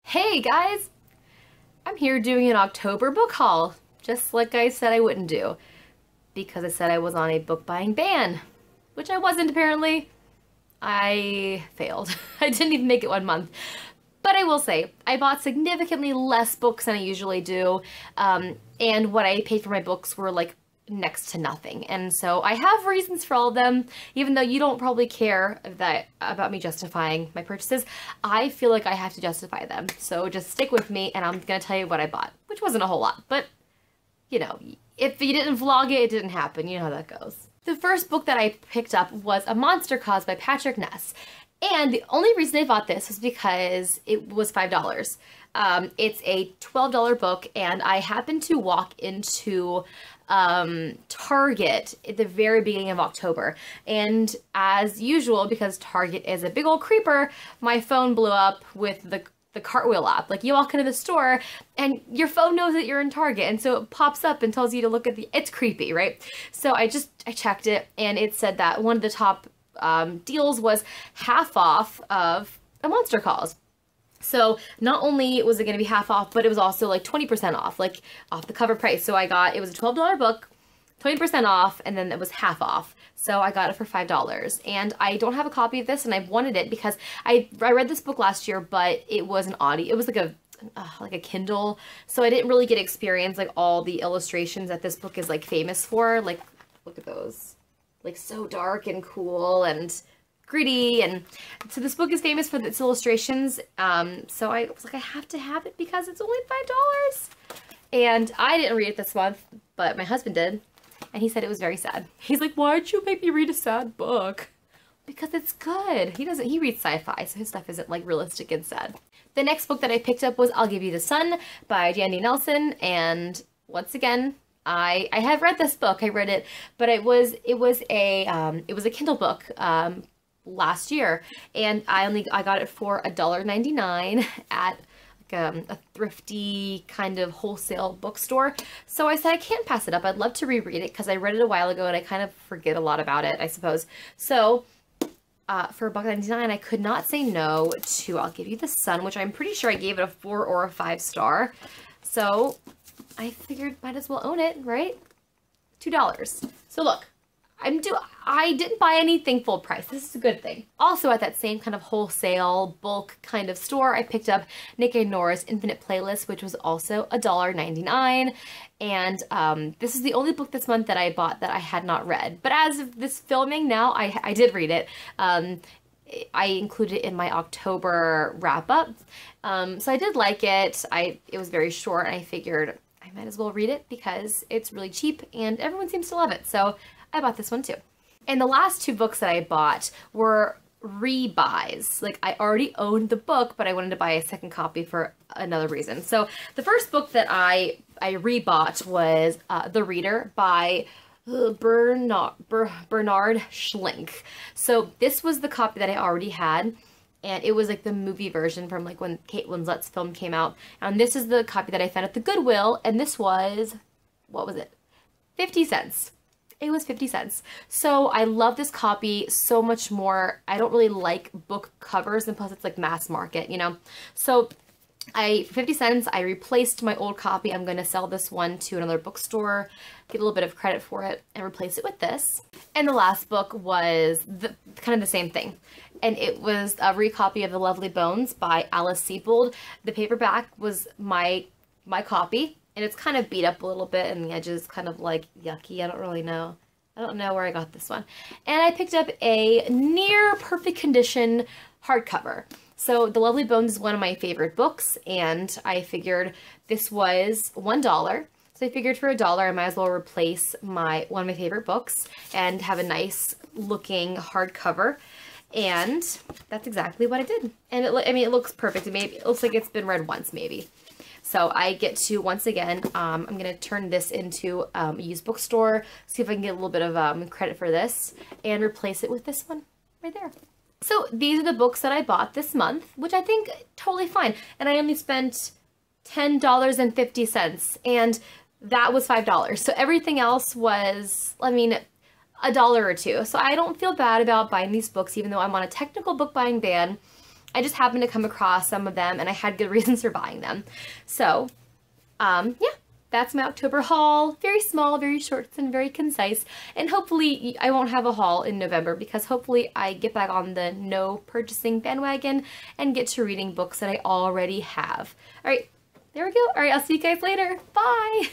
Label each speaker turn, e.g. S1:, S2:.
S1: Hey guys! I'm here doing an October book haul, just like I said I wouldn't do, because I said I was on a book buying ban, which I wasn't apparently. I failed. I didn't even make it 1 month. But I will say, I bought significantly less books than I usually do, and what I paid for my books were like next to nothing. And so I have reasons for all of them, even though you don't probably care about me justifying my purchases. I feel like I have to justify them. So just stick with me and I'm gonna tell you what I bought, which wasn't a whole lot, but you know, if you didn't vlog it, it didn't happen. You know how that goes. The first book that I picked up was A Monster Cause by Patrick Ness. And the only reason I bought this was because it was $5. It's a $12 book, and I happened to walk into Target at the very beginning of October. And as usual, because Target is a big old creeper, my phone blew up with the Cartwheel app. Like, you walk into the store and your phone knows that you're in Target, and so it pops up and tells you to look at it's creepy, right? So I checked it, and it said that one of the top deals was half off of A Monster Cause. So not only was it going to be half off, but it was also like 20% off, like off the cover price. So it was a $12 book, 20% off, and then it was half off. So I got it for $5. And I don't have a copy of this, and I've wanted it because I read this book last year, but it was an audio, it was like a Kindle. So I didn't really get to experience like all the illustrations that this book is like famous for. Like, look at those. Like, so dark and cool and gritty, and so this book is famous for its illustrations. So I was like, I have to have it because it's only $5. And I didn't read it this month, but my husband did, and he said it was very sad. He's like, why'd you make me read a sad book? Because it's good. He reads sci-fi, so his stuff isn't like realistic and sad. The next book that I picked up was I'll Give You the Sun by Jandy Nelson, and once again, I have read this book. I read it, but it was a Kindle book last year, and I got it for $1.99 at like a thrifty kind of wholesale bookstore. So I said I can't pass it up. I'd love to reread it because I read it a while ago and I kind of forget a lot about it, I suppose. So for $1.99, I could not say no to I'll Give You the Sun, which I'm pretty sure I gave it a 4 or a 5 star. So I figured might as well own it, right? $2. So look, I didn't buy anything full price. This is a good thing. Also at that same kind of wholesale bulk kind of store, I picked up Nick and Nora's Infinite Playlist, which was also $1.99. And this is the only book this month that I bought that I had not read. But as of this filming now, I did read it. I included it in my October wrap up. So I did like it. It was very short, and I figured I might as well read it because it's really cheap and everyone seems to love it. So I bought this one too. And the last 2 books that I bought were rebuys. Like, I already owned the book, but I wanted to buy a second copy for another reason. So the first book that I rebought was The Reader by Bernard Schlink. So this was the copy that I already had, and it was like the movie version from like when Kate Winslet's film came out. And this is the copy that I found at the Goodwill, and this was, what was it? 50 cents. It was 50 cents. So I love this copy so much more. I don't really like book covers, and plus it's like mass market, you know? So for 50 cents, I replaced my old copy. I'm going to sell this one to another bookstore, get a little bit of credit for it, and replace it with this. And the last book was kind of the same thing. And it was a recopy of The Lovely Bones by Alice Sebold. The paperback was my copy, and it's kind of beat up a little bit, and the edges kind of like yucky. I don't really know. I don't know where I got this one. And I picked up a near perfect condition hardcover. So The Lovely Bones is one of my favorite books, and I figured this was $1. So I figured for $1, I might as well replace one of my favorite books and have a nice looking hardcover. And that's exactly what I did. And it looks perfect. It looks like it's been read once, maybe. So I get to, once again, I'm going to turn this into a used bookstore, see if I can get a little bit of credit for this, and replace it with this one right there. So these are the books that I bought this month, which I think totally fine. And I only spent $10.50, and that was $5. So everything else was, I mean, $1 or $2. So I don't feel bad about buying these books, even though I'm on a technical book buying ban. I just happened to come across some of them and I had good reasons for buying them. So, yeah, that's my October haul. Very small, very short, and very concise. And hopefully I won't have a haul in November because hopefully I get back on the no purchasing bandwagon and get to reading books that I already have. All right, there we go. All right, I'll see you guys later. Bye!